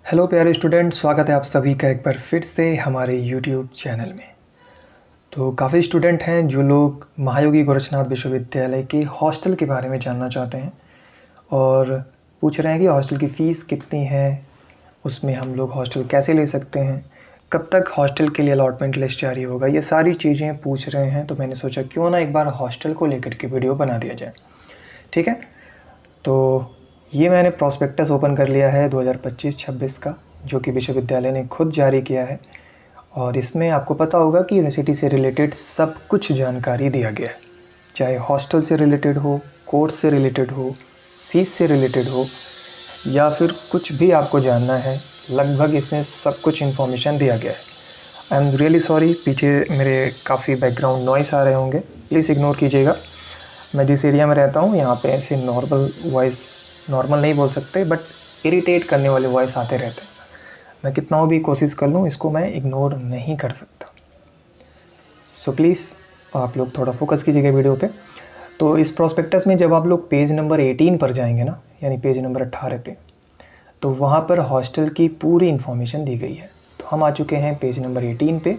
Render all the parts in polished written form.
Hello प्यारे student, स्वागत है आप सभी का एक बार फिर से हमारे यूट्यूब चैनल में। तो काफ़ी स्टूडेंट हैं जो लोग महायोगी गोरक्षनाथ विश्वविद्यालय के हॉस्टल के बारे में जानना चाहते हैं और पूछ रहे हैं कि हॉस्टल की फ़ीस कितनी है, उसमें हम लोग हॉस्टल कैसे ले सकते हैं, कब तक हॉस्टल के लिए अलॉटमेंट लिस्ट जारी होगा, ये सारी चीज़ें पूछ रहे हैं। तो मैंने सोचा क्यों ना एक बार हॉस्टल को लेकर के वीडियो बना दिया जाए। ठीक है, तो ये मैंने प्रॉस्पेक्टस ओपन कर लिया है 2025-26 का, जो कि विश्वविद्यालय ने खुद जारी किया है। और इसमें आपको पता होगा कि यूनिवर्सिटी से रिलेटेड सब कुछ जानकारी दिया गया है, चाहे हॉस्टल से रिलेटेड हो, कोर्स से रिलेटेड हो, फीस से रिलेटेड हो, या फिर कुछ भी आपको जानना है, लगभग इसमें सब कुछ इन्फॉर्मेशन दिया गया है। आई एम रियली सॉरी, पीछे मेरे काफ़ी बैकग्राउंड नॉइस आ रहे होंगे, प्लीज़ इग्नोर कीजिएगा। मैं जिस एरिया में रहता हूँ यहाँ पे ऐसे नॉर्मल नहीं बोल सकते, बट इरिटेट करने वाले वॉइस आते रहते हैं। मैं कितना भी कोशिश कर लूँ, इसको मैं इग्नोर नहीं कर सकता। सो प्लीज़ आप लोग थोड़ा फोकस कीजिएगा वीडियो पे। तो इस प्रोस्पेक्टस में जब आप लोग पेज नंबर 18 पर जाएंगे ना, यानी पेज नंबर 18 पे, तो वहाँ पर हॉस्टल की पूरी इन्फॉर्मेशन दी गई है। तो हम आ चुके हैं पेज नंबर 18 पे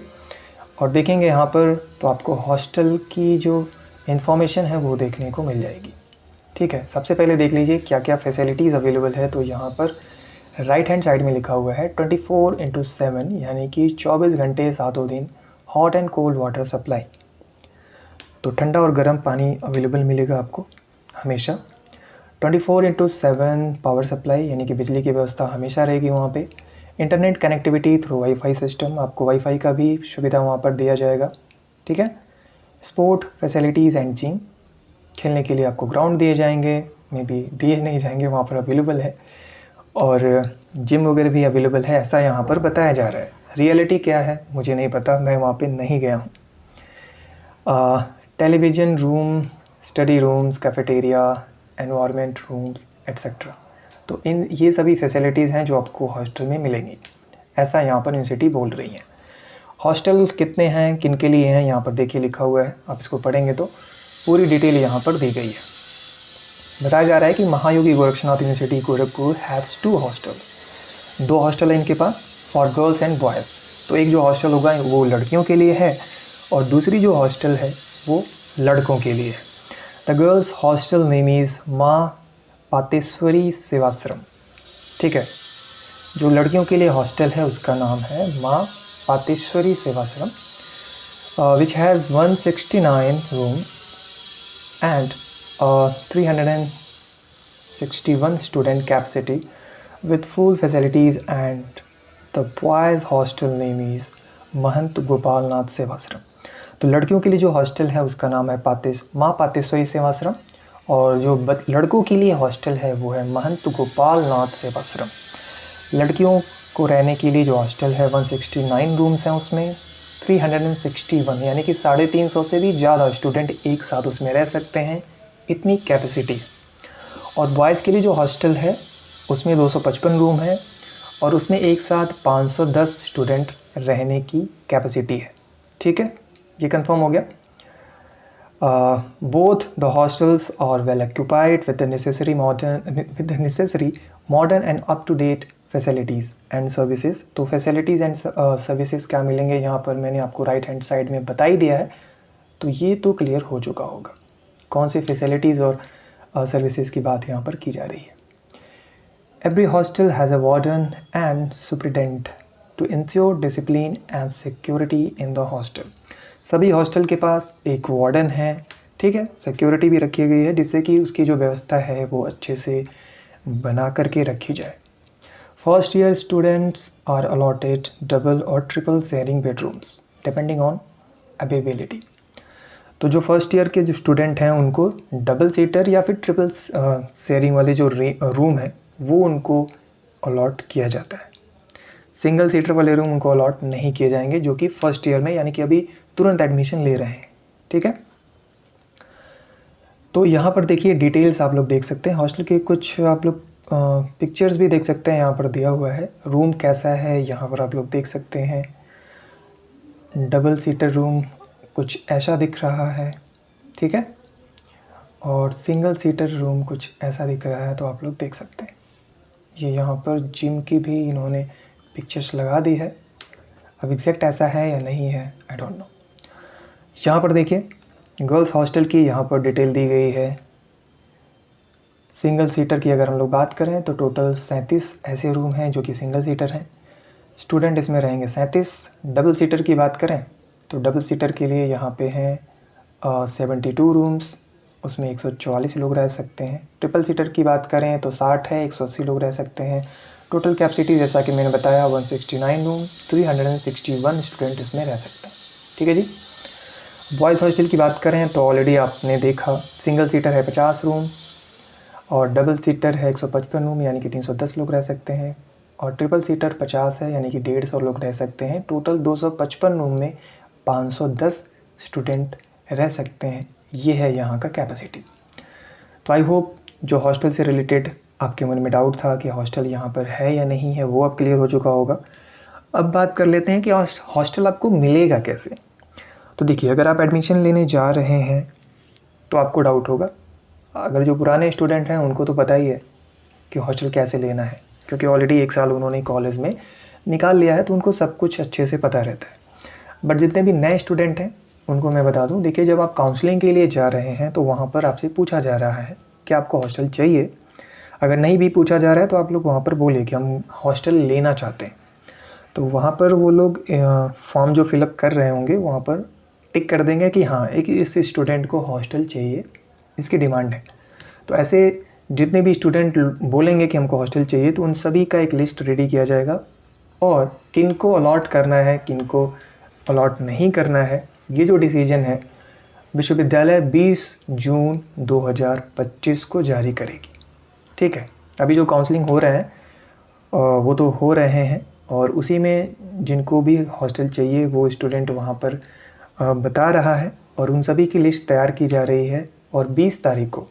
और देखेंगे यहाँ पर, तो आपको हॉस्टल की जो इन्फॉर्मेशन है वो देखने को मिल जाएगी। ठीक है, सबसे पहले देख लीजिए क्या क्या फैसिलिटीज़ अवेलेबल है। तो यहाँ पर राइट हैंड साइड में लिखा हुआ है 24/7, यानी कि 24 घंटे 7 दिन hot and cold water supply. तो ठंडा और गर्म पानी अवेलेबल मिलेगा आपको हमेशा। 24/7 पावर सप्लाई, यानी कि बिजली की व्यवस्था हमेशा रहेगी वहाँ पे। Internet connectivity through wifi system, आपको वाईफाई का भी सुविधा वहाँ पर दिया जाएगा। ठीक है। स्पोर्ट फैसिलिटीज़ एंड जिम, खेलने के लिए आपको ग्राउंड दिए जाएंगे, मे बी दिए नहीं जाएंगे, वहाँ पर अवेलेबल है। और जिम वगैरह भी अवेलेबल है, ऐसा यहाँ पर बताया जा रहा है। रियलिटी क्या है मुझे नहीं पता, मैं वहाँ पे नहीं गया हूँ। Television room, study rooms, cafeteria, environment rooms etcetera. तो ये सभी फैसिलिटीज़ हैं जो आपको हॉस्टल में मिलेंगी, ऐसा यहाँ पर यूनिवर्सिटी बोल रही है। हॉस्टल कितने हैं, किन के लिए हैं, यहाँ पर देखिए लिखा हुआ है। आप इसको पढ़ेंगे तो पूरी डिटेल यहाँ पर दी गई है। बताया जा रहा है कि Mahayogi Gorakshnath university Gorakhpur has 2 hostels. 2 hostel है इनके पास फॉर गर्ल्स एंड बॉयज़। तो एक जो हॉस्टल होगा वो लड़कियों के लिए है और दूसरी जो हॉस्टल है वो लड़कों के लिए है। The girls hostel name is माँ पातेश्वरी सेवाश्रम। ठीक है, जो लड़कियों के लिए हॉस्टल है उसका नाम है माँ पातेश्वरी Sevashram, which has 169 rooms and 361 student capacity with full facilities, and the boys hostel name is महंत गोपालनाथ सेवाश्रम। तो लड़कियों के लिए जो हॉस्टल है उसका नाम है माँ पातेश्वरी सेवाश्रम, और जो लड़कों के लिए हॉस्टल है वो है महंत गोपालनाथ सेवाश्रम। लड़कियों को रहने के लिए जो हॉस्टल है 169 रूम्स हैं, उसमें 361 यानी कि 350 से भी ज़्यादा स्टूडेंट एक साथ उसमें रह सकते हैं, इतनी कैपेसिटी। और बॉयज़ के लिए जो हॉस्टल है उसमें 255 रूम है और उसमें एक साथ 510 स्टूडेंट रहने की कैपेसिटी है। ठीक है, ये कंफर्म हो गया। Both the hostels are well occupied with the necessary modern and up to date facilities and services. तो फैसिलिटीज़ एंड सर्विसेज क्या मिलेंगे यहाँ पर मैंने आपको राइट हैंड साइड में बता ही दिया है, तो ये तो क्लियर हो चुका होगा कौन सी फैसिलिटीज़ और सर्विसेज की बात यहाँ पर की जा रही है। Every hostel has a warden and superintendent to ensure discipline and security in the hostel. सभी हॉस्टल के पास एक वार्डन है, ठीक है, सिक्योरिटी भी रखी गई है जिससे कि उसकी जो व्यवस्था है वो अच्छे से बना करके रखी जाए। First year students are allotted double और triple sharing bedrooms depending on availability. तो जो फर्स्ट ईयर के जो स्टूडेंट हैं उनको डबल सीटर या फिर ट्रिपल शेयरिंग वाले जो रूम है वो उनको अलॉट किया जाता है। सिंगल सीटर वाले रूम उनको अलॉट नहीं किए जाएंगे जो कि फर्स्ट ईयर में यानी कि अभी तुरंत एडमिशन ले रहे हैं। ठीक है, तो यहाँ पर देखिए डिटेल्स आप लोग देख सकते हैं हॉस्टल के, कुछ आप लोग पिक्चर्स भी देख सकते हैं, यहाँ पर दिया हुआ है रूम कैसा है, यहाँ पर आप लोग देख सकते हैं। डबल सीटर रूम कुछ ऐसा दिख रहा है, ठीक है, और सिंगल सीटर रूम कुछ ऐसा दिख रहा है, तो आप लोग देख सकते हैं। ये यहाँ पर जिम की भी इन्होंने पिक्चर्स लगा दी है। अब एग्जैक्ट ऐसा है या नहीं है, आई डोंट नो। यहाँ पर देखिए गर्ल्स हॉस्टल की यहाँ पर डिटेल दी गई है। सिंगल सीटर की अगर हम लोग बात करें तो टोटल 37 ऐसे रूम हैं जो कि सिंगल सीटर हैं। स्टूडेंट इसमें रहेंगे 37। डबल सीटर की बात करें तो डबल सीटर के लिए यहाँ पे हैं 72 रूम्स, उसमें 144 लोग रह सकते हैं। ट्रिपल सीटर की बात करें तो 60 है, 180 लोग रह सकते हैं। टोटल कैपेसिटी जैसा कि मैंने बताया 169 रूम, 361 स्टूडेंट इसमें रह सकते हैं। ठीक है जी। बॉयज़ हॉस्टल की बात करें तो ऑलरेडी आपने देखा, सिंगल सीटर है 50 रूम और डबल सीटर है 155 रूम, यानी कि 310 लोग रह सकते हैं। और ट्रिपल सीटर 50 है, यानी कि 150 लोग रह सकते हैं। टोटल 255 रूम में 510 स्टूडेंट रह सकते हैं। ये है यहाँ का कैपेसिटी। तो आई होप जो हॉस्टल से रिलेटेड आपके मन में डाउट था कि हॉस्टल यहाँ पर है या नहीं है, वो अब क्लियर हो चुका होगा। अब बात कर लेते हैं कि हॉस्टल आपको मिलेगा कैसे। तो देखिए, अगर आप एडमिशन लेने जा रहे हैं तो आपको डाउट होगा। अगर जो पुराने स्टूडेंट हैं उनको तो पता ही है कि हॉस्टल कैसे लेना है, क्योंकि ऑलरेडी 1 साल उन्होंने कॉलेज में निकाल लिया है, तो उनको सब कुछ अच्छे से पता रहता है। बट जितने भी नए स्टूडेंट हैं उनको मैं बता दूं, देखिए जब आप काउंसलिंग के लिए जा रहे हैं तो वहाँ पर आपसे पूछा जा रहा है कि आपको हॉस्टल चाहिए। अगर नहीं भी पूछा जा रहा है तो आप लोग वहाँ पर बोलिए कि हम हॉस्टल लेना चाहते हैं। तो वहाँ पर वो लोग फॉर्म जो फिलअप कर रहे होंगे वहाँ पर टिक कर देंगे कि हाँ, एक इस स्टूडेंट को हॉस्टल चाहिए, इसकी डिमांड है। तो ऐसे जितने भी स्टूडेंट बोलेंगे कि हमको हॉस्टल चाहिए, तो उन सभी का एक लिस्ट रेडी किया जाएगा और किन को अलॉट करना है, किन को अलॉट नहीं करना है, ये जो डिसीजन है विश्वविद्यालय 20 जून 2025 को जारी करेगी। ठीक है। अभी जो काउंसलिंग हो रहे हैं वो तो हो रहे हैं और उसी में जिनको भी हॉस्टल चाहिए वो स्टूडेंट वहाँ पर बता रहा है और उन सभी की लिस्ट तैयार की जा रही है। और 20 तारीख को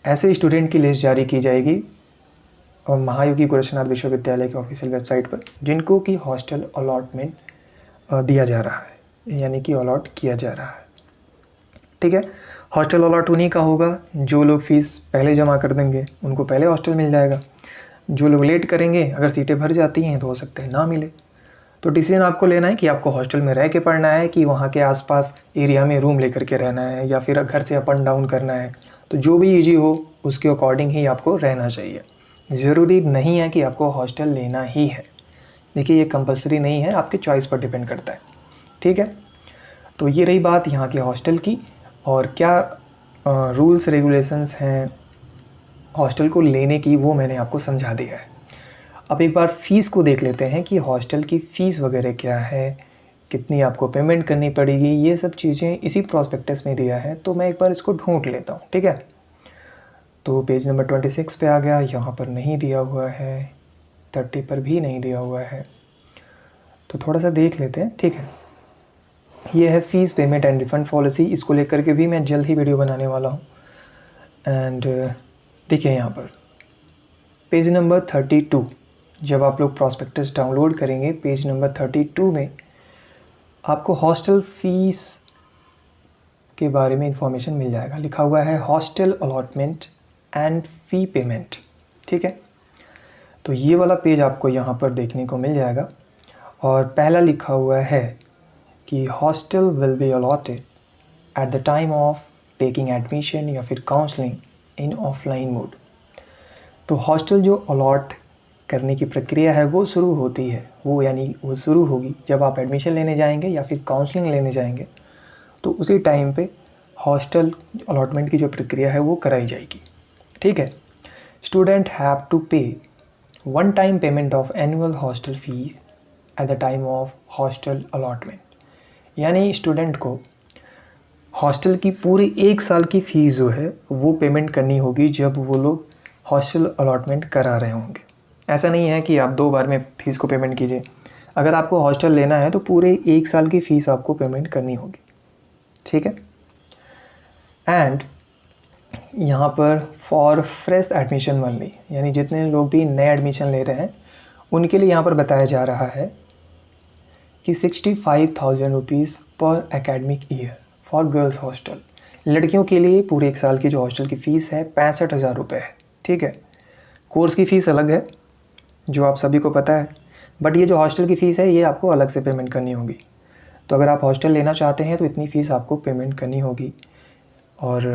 ऐसे स्टूडेंट की लिस्ट जारी की जाएगी और महायोगी गोरक्षनाथ विश्वविद्यालय के ऑफिशियल वेबसाइट पर, जिनको कि हॉस्टल अलॉटमेंट दिया जा रहा है, यानी कि अलॉट किया जा रहा है। ठीक है। हॉस्टल अलॉट उन्हीं का होगा जो लोग फ़ीस पहले जमा कर देंगे, उनको पहले हॉस्टल मिल जाएगा। जो लोग लेट करेंगे, अगर सीटें भर जाती हैं तो हो सकता है ना मिले। तो डिसीजन आपको लेना है कि आपको हॉस्टल में रह के पढ़ना है कि वहाँ के आसपास एरिया में रूम लेकर के रहना है या फिर घर से अप एंड डाउन करना है। तो जो भी ईजी हो उसके अकॉर्डिंग ही आपको रहना चाहिए। ज़रूरी नहीं है कि आपको हॉस्टल लेना ही है। देखिए, ये कंपलसरी नहीं है, आपके चॉइस पर डिपेंड करता है। ठीक है। तो ये रही बात यहाँ के हॉस्टल की और क्या रूल्स रेगुलेशंस हैं हॉस्टल को लेने की, वो मैंने आपको समझा दिया है। अब एक बार फ़ीस को देख लेते हैं कि हॉस्टल की फ़ीस वगैरह क्या है, कितनी आपको पेमेंट करनी पड़ेगी, ये सब चीज़ें इसी प्रॉस्पेक्टस में दिया है। तो मैं एक बार इसको ढूंढ लेता हूँ। ठीक है। तो पेज नंबर 26 पे आ गया, यहाँ पर नहीं दिया हुआ है, 30 पर भी नहीं दिया हुआ है, तो थोड़ा सा देख लेते हैं। ठीक है। ये है fees payment and refund policy. इसको लेकर के भी मैं जल्द ही वीडियो बनाने वाला हूँ। एंड देखिए यहाँ पर पेज नंबर 32, जब आप लोग प्रॉस्पेक्टस डाउनलोड करेंगे पेज नंबर 32 में आपको हॉस्टल फ़ीस के बारे में इंफॉर्मेशन मिल जाएगा। लिखा हुआ है hostel allotment and fee payment. ठीक है। तो ये वाला पेज आपको यहाँ पर देखने को मिल जाएगा और पहला लिखा हुआ है कि hostel will be allotted at the time of taking admission या फिर काउंसलिंग इन ऑफलाइन मोड। तो हॉस्टल जो अलॉट करने की प्रक्रिया है वो शुरू होती है, वो शुरू होगी जब आप एडमिशन लेने जाएंगे या फिर काउंसलिंग लेने जाएंगे। तो उसी टाइम पे हॉस्टल अलॉटमेंट की जो प्रक्रिया है वो कराई जाएगी। ठीक है। स्टूडेंट हैव टू पे one time payment of annual hostel fees at the time of hostel allotment. यानी स्टूडेंट को हॉस्टल की पूरी 1 साल की फ़ीस जो है वो पेमेंट करनी होगी जब वो लोग हॉस्टल अलॉटमेंट करा रहे होंगे। ऐसा नहीं है कि आप 2 बार में फ़ीस को पेमेंट कीजिए। अगर आपको हॉस्टल लेना है तो पूरे 1 साल की फ़ीस आपको पेमेंट करनी होगी। ठीक है। एंड यहाँ पर फॉर फ्रेश एडमिशन ओनली, यानी जितने लोग भी नए एडमिशन ले रहे हैं उनके लिए यहाँ पर बताया जा रहा है कि 65,000 रुपीज़ पर academic year for girls hostel. लड़कियों के लिए पूरे 1 साल की जो हॉस्टल की फ़ीस है 65,000 रुपये है। ठीक है। कोर्स की फ़ीस अलग है जो आप सभी को पता है, बट ये जो हॉस्टल की फ़ीस है ये आपको अलग से पेमेंट करनी होगी। तो अगर आप हॉस्टल लेना चाहते हैं तो इतनी फ़ीस आपको पेमेंट करनी होगी, और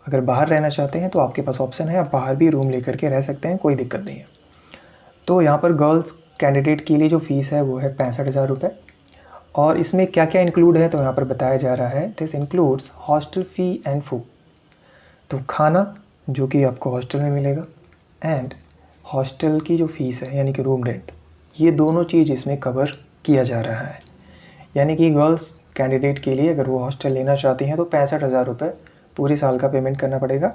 अगर बाहर रहना चाहते हैं तो आपके पास ऑप्शन है, आप बाहर भी रूम लेकर के रह सकते हैं, कोई दिक्कत नहीं है। तो यहाँ पर गर्ल्स कैंडिडेट के लिए जो फ़ीस है वो है 65,000 रुपये। और इसमें क्या क्या इंक्लूड है तो यहाँ पर बताया जा रहा है, this includes hostel fee and food. तो खाना जो कि आपको हॉस्टल में मिलेगा, एंड हॉस्टल की जो फ़ीस है यानी कि रूम रेंट, ये दोनों चीज़ इसमें कवर किया जा रहा है। यानी कि गर्ल्स कैंडिडेट के लिए अगर वो हॉस्टल लेना चाहती हैं तो 65,000 रुपये पूरे साल का पेमेंट करना पड़ेगा,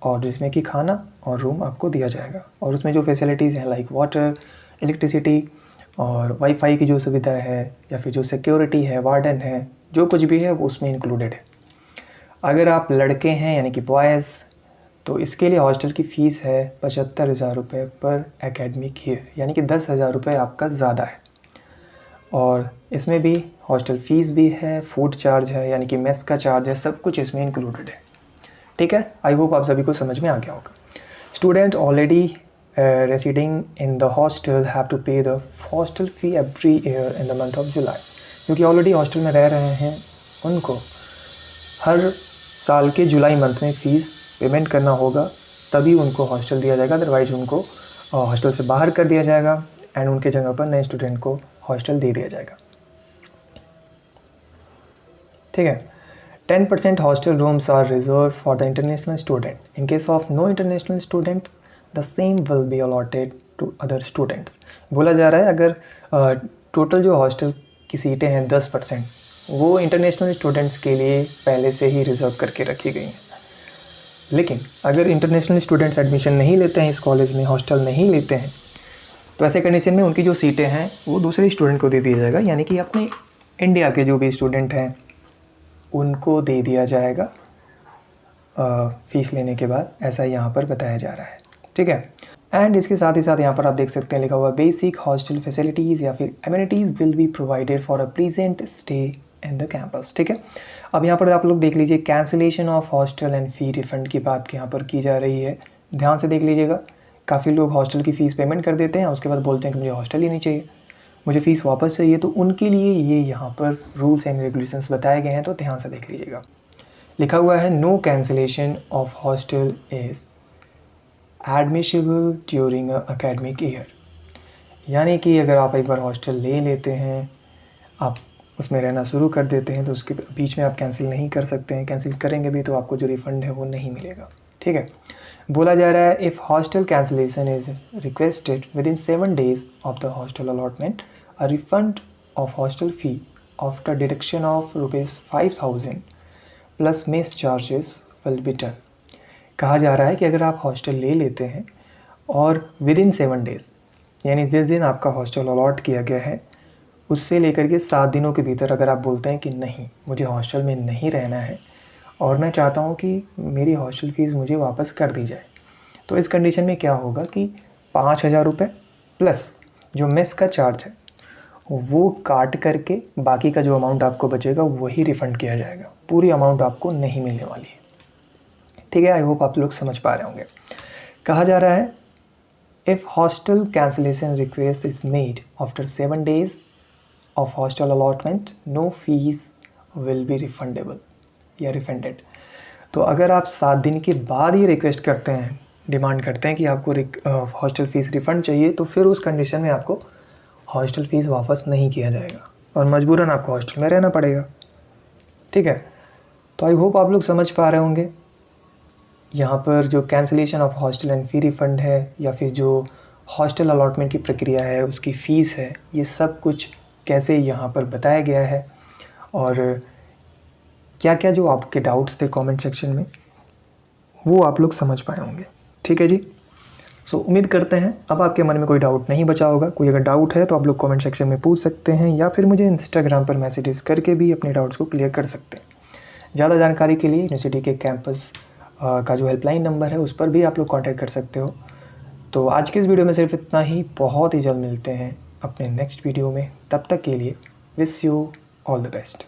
और जिसमें कि खाना और रूम आपको दिया जाएगा। और उसमें जो फैसिलिटीज़ हैं लाइक वाटर, इलेक्ट्रिसिटी और वाईफाई की जो सुविधा है, या फिर जो सिक्योरिटी है, वार्डन है, जो कुछ भी है वो उसमें इंक्लूडेड है। अगर आप लड़के हैं यानी कि बॉयज़, तो इसके लिए हॉस्टल की फ़ीस है 75,000 रुपये पर एकेडमिक ईयर, यानी कि 10,000 रुपये आपका ज़्यादा है। और इसमें भी हॉस्टल फ़ीस भी है, फूड चार्ज है यानी कि मेस का चार्ज है, सब कुछ इसमें इंक्लूडेड है। ठीक है, आई होप आप सभी को समझ में आ गया होगा। Student already residing in the hostel have to pay the hostel fee every year in the month of July. क्योंकि ऑलरेडी हॉस्टल में रह रहे हैं उनको हर साल के जुलाई मंथ में फ़ीस पेमेंट करना होगा, तभी उनको हॉस्टल दिया जाएगा, अदरवाइज़ उनको हॉस्टल से बाहर कर दिया जाएगा एंड उनके जगह पर नए स्टूडेंट को हॉस्टल दे दिया जाएगा। ठीक है। 10% hostel rooms are reserve for the international student. In case of no international students the same will be allotted to other students. बोला जा रहा है अगर टोटल जो हॉस्टल की सीटें हैं 10% वो इंटरनेशनल स्टूडेंट्स के लिए पहले से ही रिज़र्व करके रखी गई हैं। लेकिन अगर इंटरनेशनल स्टूडेंट्स एडमिशन नहीं लेते हैं इस कॉलेज में, हॉस्टल नहीं लेते हैं, तो ऐसे कंडीशन में उनकी जो सीटें हैं वो दूसरे स्टूडेंट को दे दिया जाएगा, यानी कि अपने इंडिया के जो भी स्टूडेंट हैं उनको दे दिया जाएगा फ़ीस लेने के बाद। ऐसा यहाँ पर बताया जा रहा है। ठीक है। एंड इसके साथ ही साथ यहाँ पर आप देख सकते हैं लिखा हुआ बेसिक हॉस्टल फैसिलिटीज़ या फिर amenities will be provided for a pleasant stay in the campus. ठीक है। अब यहाँ पर आप लोग देख लीजिए, cancellation of hostel and fee refund की बात यहाँ पर की जा रही है। ध्यान से देख लीजिएगा। काफ़ी लोग हॉस्टल की फ़ीस पेमेंट कर देते हैं, उसके बाद बोलते हैं कि मुझे हॉस्टल ही नहीं चाहिए, मुझे फ़ीस वापस चाहिए। तो उनके लिए ये यहाँ पर रूल्स एंड रेगुलेशंस बताए गए हैं, तो ध्यान से देख लीजिएगा। लिखा हुआ है no cancellation of hostel is admissible during a academic year. यानी कि अगर आप एक बार हॉस्टल ले लेते हैं, आप उसमें रहना शुरू कर देते हैं, तो उसके बीच में आप कैंसिल नहीं कर सकते हैं। कैंसिल करेंगे भी तो आपको जो रिफ़ंड है वो नहीं मिलेगा। ठीक है। बोला जा रहा है if hostel cancellation is requested with in 7 days of the hostel allotment, a refund of hostel fee after deduction of ₹5,000 plus mess charges will be done. कहा जा रहा है कि अगर आप हॉस्टल ले लेते हैं और विद इन 7 days, यानी जिस दिन आपका हॉस्टल अलॉट किया गया है उससे लेकर के 7 दिनों के भीतर अगर आप बोलते हैं कि नहीं, मुझे हॉस्टल में नहीं रहना है और मैं चाहता हूँ कि मेरी हॉस्टल फ़ीस मुझे वापस कर दी जाए, तो इस कंडीशन में क्या होगा कि 5,000 रुपये प्लस जो मेस का चार्ज है वो काट करके बाकी का जो अमाउंट आपको बचेगा वही रिफ़ंड किया जाएगा। पूरी अमाउंट आपको नहीं मिलने वाली है। ठीक है। आई होप आप लोग समझ पा रहे होंगे। कहा जा रहा है if hostel cancellation request is made after 7 days of hostel allotment, no fees will be refundable या रिफंडेड। तो अगर आप 7 दिन के बाद ही रिक्वेस्ट करते हैं, डिमांड करते हैं कि आपको हॉस्टल फ़ीस रिफ़ंड चाहिए, तो फिर उस कंडीशन में आपको हॉस्टल फ़ीस वापस नहीं किया जाएगा और मजबूरन आपको हॉस्टल में रहना पड़ेगा। ठीक है। तो आई होप आप लोग समझ पा रहे होंगे यहाँ पर जो cancellation of hostel and fee refund है, या फिर जो हॉस्टल अलॉटमेंट की प्रक्रिया है, उसकी फ़ीस है, ये सब कुछ कैसे यहाँ पर बताया गया है, और क्या क्या जो आपके डाउट्स थे कमेंट सेक्शन में वो आप लोग समझ पाए होंगे। ठीक है जी। सो उम्मीद करते हैं अब आपके मन में कोई डाउट नहीं बचा होगा। कोई अगर डाउट है तो आप लोग कमेंट सेक्शन में पूछ सकते हैं, या फिर मुझे इंस्टाग्राम पर मैसेजेस करके भी अपने डाउट्स को क्लियर कर सकते हैं। ज़्यादा जानकारी के लिए यूनिवर्सिटी के कैंपस का जो हेल्पलाइन नंबर है उस पर भी आप लोग कॉन्टैक्ट कर सकते हो। तो आज के इस वीडियो में सिर्फ इतना ही। बहुत ही जल्द मिलते हैं अपने नेक्स्ट वीडियो में। तब तक के लिए wish you all the best.